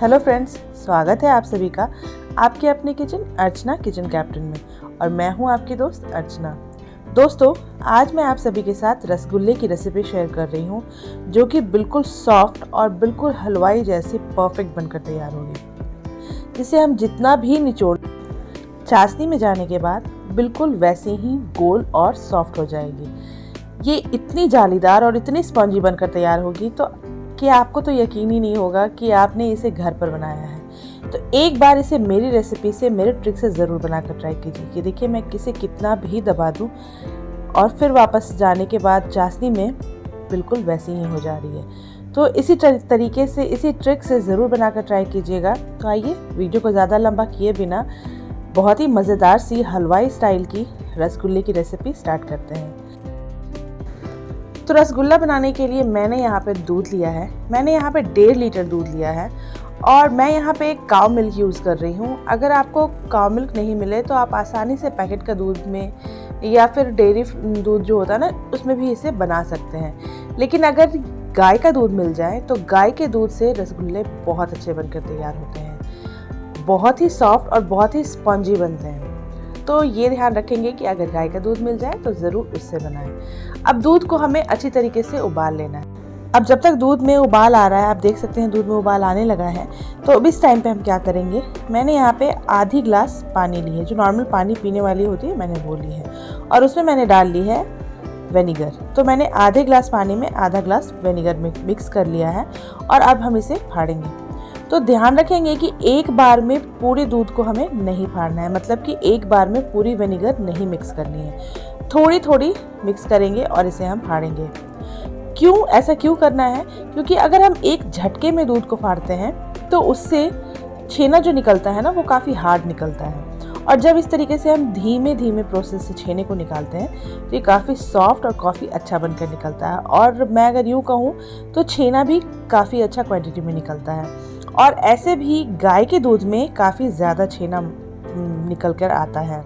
Hello friends, स्वागत है आप सभी का आपके अपने किचन अर्चना किचन कैप्टन में। और मैं हूं आपकी दोस्त अर्चना। दोस्तों, आज मैं आप सभी के साथ रसगुल्ले की रेसिपी शेयर कर रही हूं, जो कि बिल्कुल सॉफ्ट और बिल्कुल हलवाई जैसी परफेक्ट बनकर तैयार होगी, जिसे हम जितना भी निचोड़ चाशनी में जाने के बाद बिल्कुल वैसे ही गोल और सॉफ्ट हो जाएगी। ये इतनी जालीदार और इतनी स्पंजी बनकर तैयार होगी कि आपको तो यकीन ही नहीं होगा कि आपने इसे घर पर बनाया है। तो एक बार इसे मेरी रेसिपी से, मेरे ट्रिक से ज़रूर बनाकर ट्राई कीजिए। कि देखिए, मैं किसे कितना भी दबा दूं और फिर वापस जाने के बाद चाशनी में बिल्कुल वैसी ही हो जा रही है। तो इसी तरीके से, इसी ट्रिक से ज़रूर बनाकर ट्राई कीजिएगा। तो आइए, वीडियो को ज़्यादा लंबा किए बिना बहुत ही मज़ेदार सी हलवाई स्टाइल की रसगुल्ले की रेसिपी स्टार्ट करते हैं। तो रसगुल्ला बनाने के लिए मैंने यहाँ पे दूध लिया है। मैंने यहाँ पे 1.5 लीटर दूध लिया है और मैं यहाँ पे एक काऊ मिल्क यूज़ कर रही हूँ। अगर आपको काऊ मिल्क नहीं मिले तो आप आसानी से पैकेट का दूध में या फिर डेयरी दूध जो होता है ना, उसमें भी इसे बना सकते हैं। लेकिन अगर गाय का दूध मिल जाए तो गाय के दूध से रसगुल्ले बहुत अच्छे बनकर तैयार होते हैं, बहुत ही सॉफ्ट और बहुत ही स्पंजी बनते हैं। तो ये ध्यान रखेंगे कि अगर गाय का दूध मिल जाए तो ज़रूर उससे बनाएं। अब दूध को हमें अच्छी तरीके से उबाल लेना है। अब जब तक दूध में उबाल आ रहा है, आप देख सकते हैं दूध में उबाल आने लगा है, तो अब इस टाइम पे हम क्या करेंगे, मैंने यहाँ पे आधी ग्लास पानी ली है, जो नॉर्मल पानी पीने वाली होती है, मैंने वो ली है। और उसमें मैंने डाल ली है विनेगर। तो मैंने आधे ग्लास पानी में आधा ग्लास विनेगर मिक्स कर लिया है और अब हम इसे फाड़ेंगे। तो ध्यान रखेंगे कि एक बार में पूरे दूध को हमें नहीं फाड़ना है, मतलब कि एक बार में पूरी विनेगर नहीं मिक्स करनी है, थोड़ी थोड़ी मिक्स करेंगे और इसे हम फाड़ेंगे। ऐसा क्यों करना है? क्योंकि अगर हम एक झटके में दूध को फाड़ते हैं तो उससे छेना जो निकलता है ना, वो काफ़ी हार्ड निकलता है। और जब इस तरीके से हम धीमे धीमे प्रोसेस से छेने को निकालते हैं तो ये काफ़ी सॉफ्ट और काफ़ी अच्छा बनकर निकलता है। और मैं अगर यूँ कहूँ तो छेना भी काफ़ी अच्छा क्वांटिटी में निकलता है। और ऐसे भी गाय के दूध में काफ़ी ज़्यादा छेना निकल कर आता है,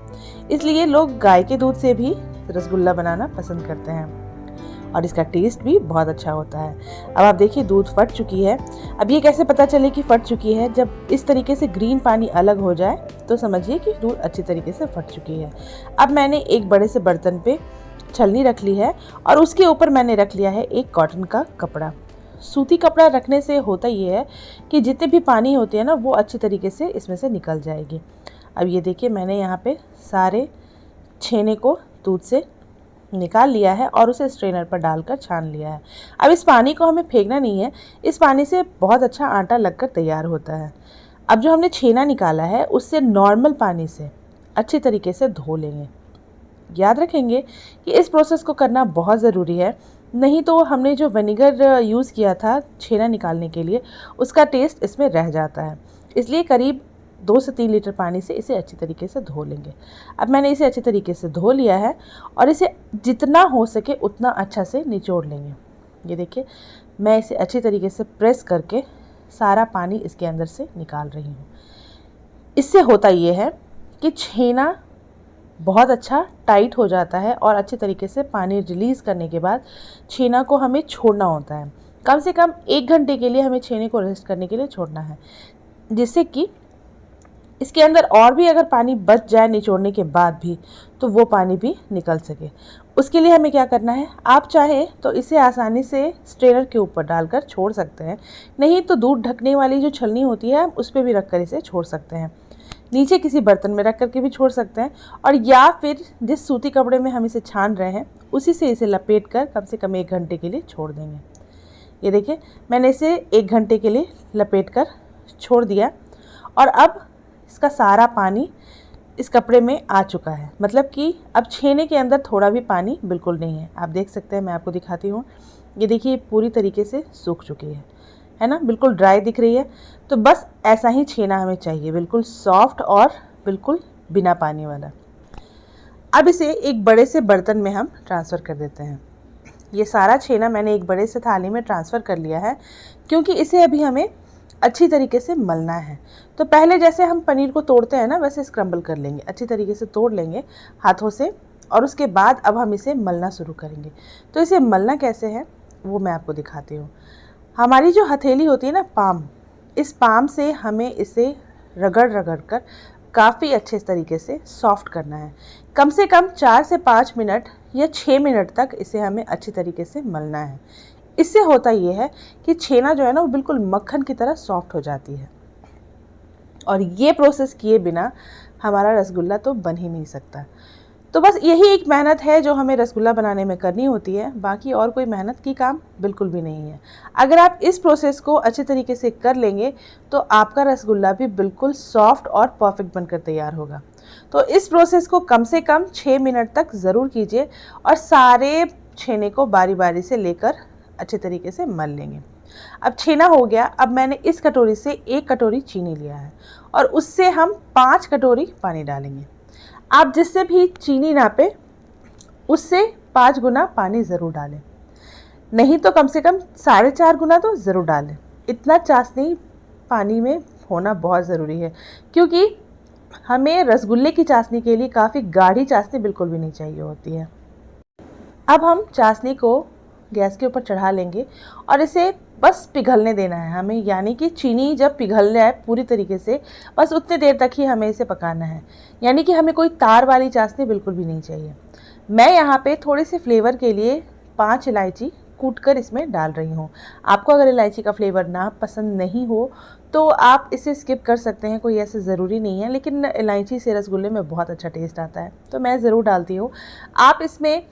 इसलिए लोग गाय के दूध से भी रसगुल्ला बनाना पसंद करते हैं और इसका टेस्ट भी बहुत अच्छा होता है। अब आप देखिए, दूध फट चुकी है। अब ये कैसे पता चले कि फट चुकी है? जब इस तरीके से ग्रीन पानी अलग हो जाए तो समझिए कि दूध अच्छी तरीके से फट चुकी है। अब मैंने एक बड़े से बर्तन पे छलनी रख ली है और उसके ऊपर मैंने रख लिया है एक कॉटन का कपड़ा। सूती कपड़ा रखने से होता ये है कि जितने भी पानी होते हैं ना, वो अच्छी तरीके से इसमें से निकल जाएगी। अब ये देखिए, मैंने यहाँ पे सारे छेने को दूध से निकाल लिया है और उसे स्ट्रेनर पर डालकर छान लिया है। अब इस पानी को हमें फेंकना नहीं है, इस पानी से बहुत अच्छा आटा लगकर तैयार होता है। अब जो हमने छेना निकाला है उससे नॉर्मल पानी से अच्छी तरीके से धो लेंगे। याद रखेंगे कि इस प्रोसेस को करना बहुत ज़रूरी है, नहीं तो हमने जो विनेगर यूज़ किया था छेना निकालने के लिए, उसका टेस्ट इसमें रह जाता है। इसलिए करीब 2 से 3 लीटर पानी से इसे अच्छी तरीके से धो लेंगे। अब मैंने इसे अच्छी तरीके से धो लिया है और इसे जितना हो सके उतना अच्छा से निचोड़ लेंगे। ये देखिए, मैं इसे अच्छी तरीके से प्रेस करके सारा पानी इसके अंदर से निकाल रही हूँ। इससे होता ये है कि छेना बहुत अच्छा टाइट हो जाता है और अच्छी तरीके से पानी रिलीज़ करने के बाद छेना को हमें छोड़ना होता है। कम से कम 1 घंटे के लिए हमें छेने को रेस्ट करने के लिए छोड़ना है, जिससे कि इसके अंदर और भी अगर पानी बच जाए निचोड़ने के बाद भी, तो वो पानी भी निकल सके। उसके लिए हमें क्या करना है, आप चाहे तो इसे आसानी से स्ट्रेनर के ऊपर डालकर छोड़ सकते हैं, नहीं तो दूध ढकने वाली जो छलनी होती है उस पर भी रख कर इसे छोड़ सकते हैं। नीचे किसी बर्तन में रख करके भी छोड़ सकते हैं, और या फिर जिस सूती कपड़े में हम इसे छान रहे हैं उसी से इसे लपेट कर कम से कम 1 घंटे के लिए छोड़ देंगे। ये देखिए, मैंने इसे 1 घंटे के लिए लपेट कर छोड़ दिया और अब इसका सारा पानी इस कपड़े में आ चुका है, मतलब कि अब छेने के अंदर थोड़ा भी पानी बिल्कुल नहीं है। आप देख सकते हैं, मैं आपको दिखाती हूँ। ये देखिए, पूरी तरीके से सूख चुकी है ना, बिल्कुल ड्राई दिख रही है। तो बस ऐसा ही छेना हमें चाहिए, बिल्कुल सॉफ्ट और बिल्कुल बिना पानी वाला। अब इसे एक बड़े से बर्तन में हम ट्रांसफ़र कर देते हैं। ये सारा छेना मैंने एक बड़े से थाली में ट्रांसफ़र कर लिया है, क्योंकि इसे अभी हमें अच्छी तरीके से मलना है। तो पहले जैसे हम पनीर को तोड़ते हैं ना, वैसे स्क्रम्बल कर लेंगे, अच्छी तरीके से तोड़ लेंगे हाथों से, और उसके बाद अब हम इसे मलना शुरू करेंगे। तो इसे मलना कैसे है वो मैं आपको दिखाती हूँ। हमारी जो हथेली होती है ना, पाम, इस पाम से हमें इसे रगड़ रगड़ कर काफ़ी अच्छे तरीके से सॉफ्ट करना है। कम से कम 4 से 5 मिनट या 6 मिनट तक इसे हमें अच्छी तरीके से मलना है। इससे होता ये है कि छेना जो है ना वो बिल्कुल मक्खन की तरह सॉफ्ट हो जाती है, और ये प्रोसेस किए बिना हमारा रसगुल्ला तो बन ही नहीं सकता। तो बस यही एक मेहनत है जो हमें रसगुल्ला बनाने में करनी होती है, बाकी और कोई मेहनत की काम बिल्कुल भी नहीं है। अगर आप इस प्रोसेस को अच्छे तरीके से कर लेंगे तो आपका रसगुल्ला भी बिल्कुल सॉफ्ट और परफेक्ट बनकर तैयार होगा। तो इस प्रोसेस को कम से कम 6 मिनट तक ज़रूर कीजिए और सारे छेने को बारी बारी से लेकर अच्छे तरीके से मल लेंगे। अब छेना हो गया। अब मैंने इस कटोरी से 1 कटोरी चीनी लिया है और उससे हम 5 कटोरी पानी डालेंगे। आप जिससे भी चीनी नापे उससे 5 गुना पानी ज़रूर डालें, नहीं तो कम से कम 4.5 गुना तो ज़रूर डालें। इतना चाशनी पानी में होना बहुत ज़रूरी है, क्योंकि हमें रसगुल्ले की चाशनी के लिए काफ़ी गाढ़ी चाशनी बिल्कुल भी नहीं चाहिए होती है। अब हम चाशनी को गैस के ऊपर चढ़ा लेंगे और इसे बस पिघलने देना है हमें, यानी कि चीनी जब पिघल जाए पूरी तरीके से, बस उतनी देर तक ही हमें इसे पकाना है। यानी कि हमें कोई तार वाली चाशनी बिल्कुल भी नहीं चाहिए। मैं यहाँ पे थोड़ी सी फ्लेवर के लिए 5 इलायची कूट कर इसमें डाल रही हूँ। आपको अगर इलायची का फ्लेवर ना पसंद नहीं हो तो आप इसे स्किप कर सकते हैं, कोई ऐसे ज़रूरी नहीं है, लेकिन इलायची से रसगुल्ले में बहुत अच्छा टेस्ट आता है तो मैं ज़रूर डालती हूँ। आप इसमें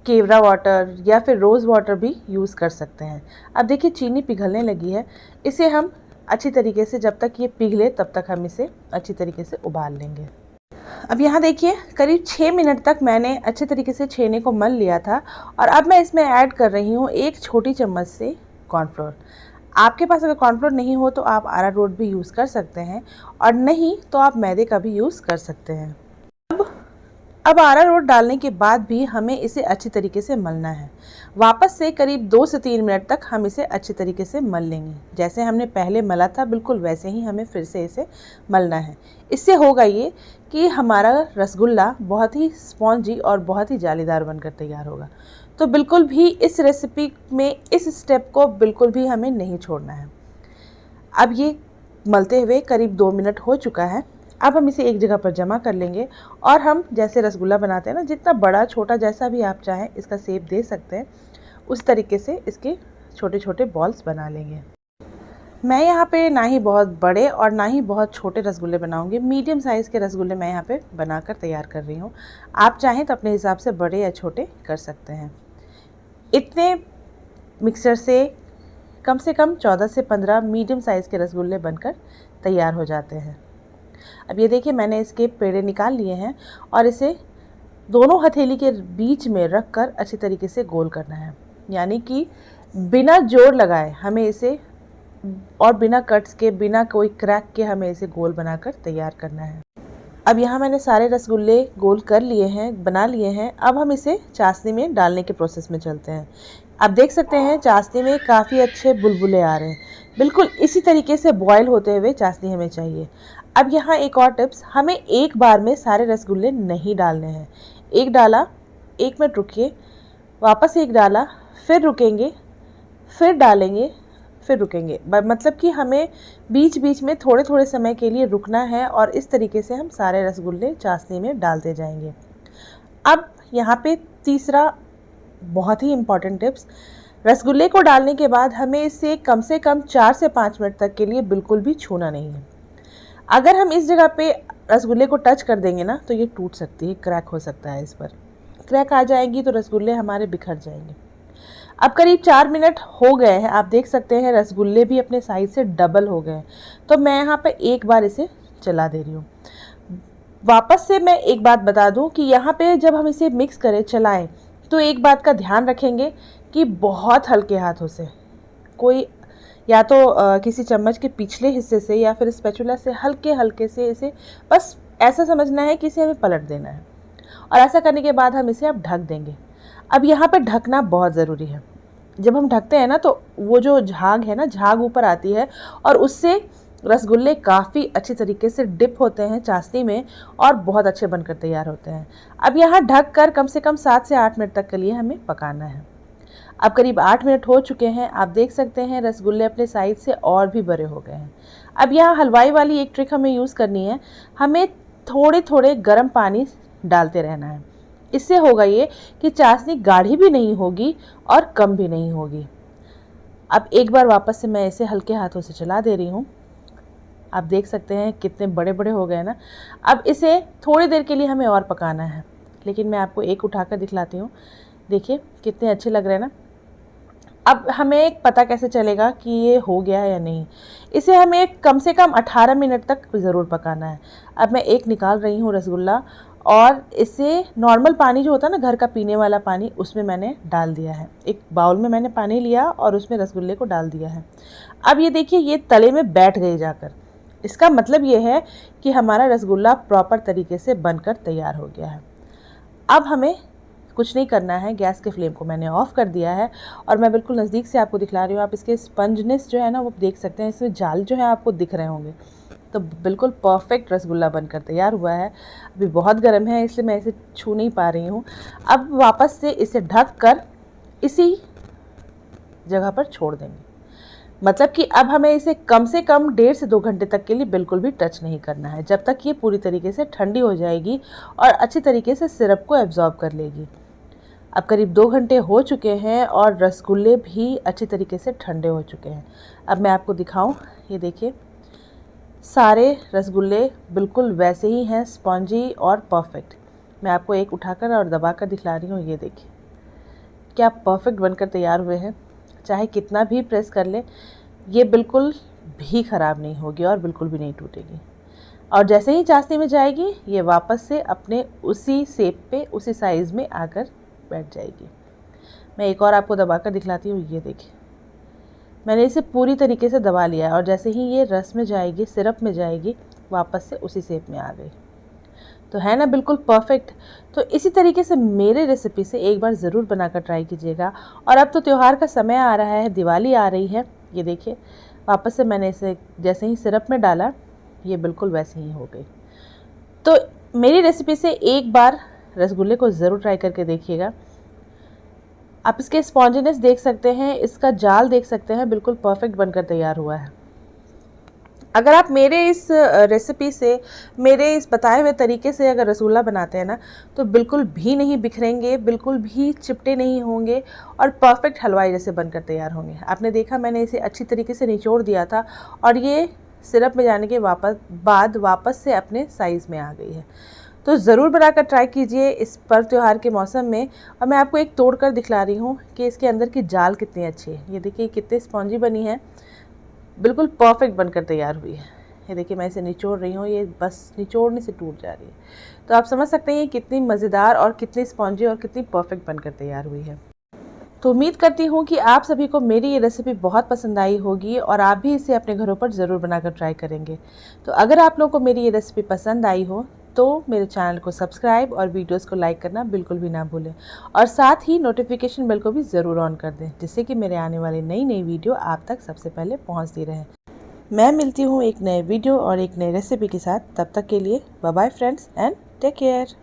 केवड़ा वाटर या फिर रोज़ वाटर भी यूज़ कर सकते हैं। अब देखिए चीनी पिघलने लगी है, इसे हम अच्छी तरीके से, जब तक ये पिघले तब तक हम इसे अच्छी तरीके से उबाल लेंगे। अब यहाँ देखिए करीब 6 मिनट तक मैंने अच्छे तरीके से छेने को मल लिया था और अब मैं इसमें ऐड कर रही हूँ 1 छोटी चम्मच से कॉर्नफ्लोर। आपके पास अगर कॉर्नफ्लोर नहीं हो तो आप अरारोट भी यूज़ कर सकते हैं, और नहीं तो आप मैदे का भी यूज़ कर सकते हैं। अब अरारोट डालने के बाद भी हमें इसे अच्छी तरीके से मलना है। वापस से करीब 2 से 3 मिनट तक हम इसे अच्छी तरीके से मल लेंगे। जैसे हमने पहले मला था बिल्कुल वैसे ही हमें फिर से इसे मलना है। इससे होगा ये कि हमारा रसगुल्ला बहुत ही स्पॉन्जी और बहुत ही जालीदार बनकर तैयार होगा। तो बिल्कुल भी इस रेसिपी में इस स्टेप को बिल्कुल भी हमें नहीं छोड़ना है। अब ये मलते हुए करीब 2 मिनट हो चुका है। अब हम इसे एक जगह पर जमा कर लेंगे और हम जैसे रसगुल्ला बनाते हैं ना, जितना बड़ा छोटा जैसा भी आप चाहें इसका शेप दे सकते हैं, उस तरीके से इसके छोटे छोटे बॉल्स बना लेंगे। मैं यहाँ पे ना ही बहुत बड़े और ना ही बहुत छोटे रसगुल्ले बनाऊंगी, मीडियम साइज़ के रसगुल्ले मैं यहाँ पे बनाकर तैयार कर रही हूँ। आप चाहें तो अपने हिसाब से बड़े या छोटे कर सकते हैं। इतने मिक्सर से कम 14 से 15 मीडियम साइज़ के रसगुल्ले बनकर तैयार हो जाते हैं। अब ये देखिए मैंने इसके पेड़े निकाल लिए हैं और इसे दोनों हथेली के बीच में रख कर अच्छी तरीके से गोल करना है, यानी कि बिना जोर लगाए हमें इसे, और बिना कट्स के, बिना कोई क्रैक के हमें इसे गोल बनाकर तैयार करना है। अब यहाँ मैंने सारे रसगुल्ले गोल कर लिए हैं, बना लिए हैं। अब हम इसे चाशनी में डालने के प्रोसेस में चलते हैं। आप देख सकते हैं चाशनी में काफ़ी अच्छे बुलबुले आ रहे हैं। बिल्कुल इसी तरीके से बॉयल होते हुए चाशनी हमें चाहिए। अब यहाँ एक और टिप्स, हमें एक बार में सारे रसगुल्ले नहीं डालने हैं। एक डाला, 1 मिनट रुकिए, वापस एक डाला, फिर रुकेंगे, फिर डालेंगे, फिर रुकेंगे। मतलब कि हमें बीच बीच में थोड़े थोड़े समय के लिए रुकना है और इस तरीके से हम सारे रसगुल्ले चाशनी में डालते जाएंगे। अब यहाँ पे तीसरा बहुत ही इम्पॉर्टेंट टिप्स, रसगुल्ले को डालने के बाद हमें इसे कम से कम 4 से 5 मिनट तक के लिए बिल्कुल भी छूना नहीं है। अगर हम इस जगह पे रसगुल्ले को टच कर देंगे ना तो ये टूट सकती है, क्रैक हो सकता है। इस पर क्रैक आ जाएगी तो रसगुल्ले हमारे बिखर जाएंगे। अब करीब 4 मिनट हो गए हैं, आप देख सकते हैं रसगुल्ले भी अपने साइज़ से डबल हो गए। तो मैं यहाँ पे एक बार इसे चला दे रही हूँ। वापस से मैं एक बात बता दूँ कि यहाँ पे जब हम इसे मिक्स करें, चलाएं, तो एक बात का ध्यान रखेंगे कि बहुत हल्के हाथों से, कोई या तो किसी चम्मच के पिछले हिस्से से या फिर स्पैचुला से हल्के हल्के से इसे बस ऐसा समझना है कि इसे हमें पलट देना है, और ऐसा करने के बाद हम इसे अब ढक देंगे। अब यहाँ पर ढकना बहुत ज़रूरी है। जब हम ढकते हैं ना तो वो जो झाग है ना, झाग ऊपर आती है और उससे रसगुल्ले काफ़ी अच्छे तरीके से डिप होते हैं चाशनी में और बहुत अच्छे बनकर तैयार होते हैं। अब यहाँ ढक कर कम से कम 7 से 8 मिनट तक के लिए हमें पकाना है। अब करीब 8 मिनट हो चुके हैं। आप देख सकते हैं रसगुल्ले अपने साइज से और भी बड़े हो गए हैं। अब यहाँ हलवाई वाली एक ट्रिक हमें यूज़ करनी है। हमें थोड़े थोड़े गर्म पानी डालते रहना है। इससे होगा ये कि चाशनी गाढ़ी भी नहीं होगी और कम भी नहीं होगी। अब एक बार वापस से मैं इसे हल्के हाथों से चला दे रही हूँ। आप देख सकते हैं कितने बड़े बड़े हो गए ना। अब इसे थोड़ी देर के लिए हमें और पकाना है, लेकिन मैं आपको एक उठाकर दिखलाती हूँ। देखिए कितने अच्छे लग रहे हैं ना। अब हमें पता कैसे चलेगा कि ये हो गया है या नहीं। इसे हमें कम से कम 18 मिनट तक ज़रूर पकाना है। अब मैं एक निकाल रही हूँ रसगुल्ला, और इसे नॉर्मल पानी जो होता है ना, घर का पीने वाला पानी, उसमें मैंने डाल दिया है। एक बाउल में मैंने पानी लिया और उसमें रसगुल्ले को डाल दिया है। अब ये देखिए ये तले में बैठ गई जाकर। इसका मतलब ये है कि हमारा रसगुल्ला प्रॉपर तरीके से बनकर तैयार हो गया है। अब हमें कुछ नहीं करना है, गैस के फ्लेम को मैंने ऑफ़ कर दिया है और मैं बिल्कुल नज़दीक से आपको दिखला रही हूँ। आप इसके स्पंजनेस जो है ना वो देख सकते हैं, इसमें जाल जो है आपको दिख रहे होंगे। तो बिल्कुल परफेक्ट रसगुल्ला बनकर तैयार हुआ है। अभी बहुत गर्म है इसलिए मैं इसे छू नहीं पा रही हूँ। अब वापस से इसे ढक कर इसी जगह पर छोड़ देंगे। मतलब कि अब हमें इसे कम से कम 1.5 से 2 घंटे तक के लिए बिल्कुल भी टच नहीं करना है, जब तक ये पूरी तरीके से ठंडी हो जाएगी और अच्छी तरीके से सिरप को एब्जॉर्ब कर लेगी। अब करीब 2 घंटे हो चुके हैं और रसगुल्ले भी अच्छी तरीके से ठंडे हो चुके हैं। अब मैं आपको दिखाऊं, ये देखिए सारे रसगुल्ले बिल्कुल वैसे ही हैं, स्पॉन्जी और परफेक्ट। मैं आपको एक उठाकर और दबाकर दिखला रही हूँ। ये देखिए क्या परफेक्ट बनकर तैयार हुए हैं। चाहे कितना भी प्रेस कर ले ये बिल्कुल भी ख़राब नहीं होगी और बिल्कुल भी नहीं टूटेगी। और जैसे ही चाशनी में जाएगी ये वापस से अपने उसी शेप पे, उसी साइज़ में आकर बैठ जाएगी। मैं एक और आपको दबाकर दिखलाती हूँ। ये देखिए मैंने इसे पूरी तरीके से दबा लिया है और जैसे ही ये रस में जाएगी, सिरप में जाएगी, वापस से उसी शेप में आ गई। तो है ना बिल्कुल परफेक्ट। तो इसी तरीके से मेरे रेसिपी से एक बार ज़रूर बनाकर ट्राई कीजिएगा। और अब तो त्यौहार का समय आ रहा है, दिवाली आ रही है। ये देखिए वापस से मैंने इसे जैसे ही सिरप में डाला ये बिल्कुल वैसे ही हो गई। तो मेरी रेसिपी से एक बार रसगुल्ले को ज़रूर ट्राई करके देखिएगा। आप इसके स्पॉन्जीनेस देख सकते हैं, इसका जाल देख सकते हैं, बिल्कुल परफेक्ट बनकर तैयार हुआ है। अगर आप मेरे इस रेसिपी से, मेरे इस बताए हुए तरीके से अगर रसगुल्ला बनाते हैं ना, तो बिल्कुल भी नहीं बिखरेंगे, बिल्कुल भी चिपटे नहीं होंगे और परफेक्ट हलवाई जैसे बनकर तैयार होंगे। आपने देखा मैंने इसे अच्छी तरीके से निचोड़ दिया था और ये सिरप में जाने के बाद वापस से अपने साइज़ में आ गई है। तो ज़रूर बनाकर ट्राई कीजिए इस पर्व त्योहार के मौसम में। और मैं आपको एक तोड़ कर दिखला रही हूँ कि इसके अंदर की जाल कितनी अच्छी है। ये देखिए कितनी स्पॉन्जी बनी है, बिल्कुल परफेक्ट बनकर तैयार हुई है। ये देखिए मैं इसे निचोड़ रही हूँ, ये बस निचोड़ने से टूट जा रही है। तो आप समझ सकते हैं कितनी मज़ेदार और कितनी स्पॉन्जी और कितनी परफेक्ट बनकर तैयार हुई है। तो उम्मीद करती हूँ कि आप सभी को मेरी ये रेसिपी बहुत पसंद आई होगी और आप भी इसे अपने घरों पर ज़रूर बनाकर ट्राई करेंगे। तो अगर आप लोगों को मेरी ये रेसिपी पसंद आई हो तो मेरे चैनल को सब्सक्राइब और वीडियोस को लाइक करना बिल्कुल भी ना भूलें और साथ ही नोटिफिकेशन बेल को भी ज़रूर ऑन कर दें, जिससे कि मेरे आने वाली नई वीडियो आप तक सबसे पहले पहुँचती रहे। मैं मिलती हूँ एक नए वीडियो और एक नई रेसिपी के साथ। तब तक के लिए bye bye friends and take care.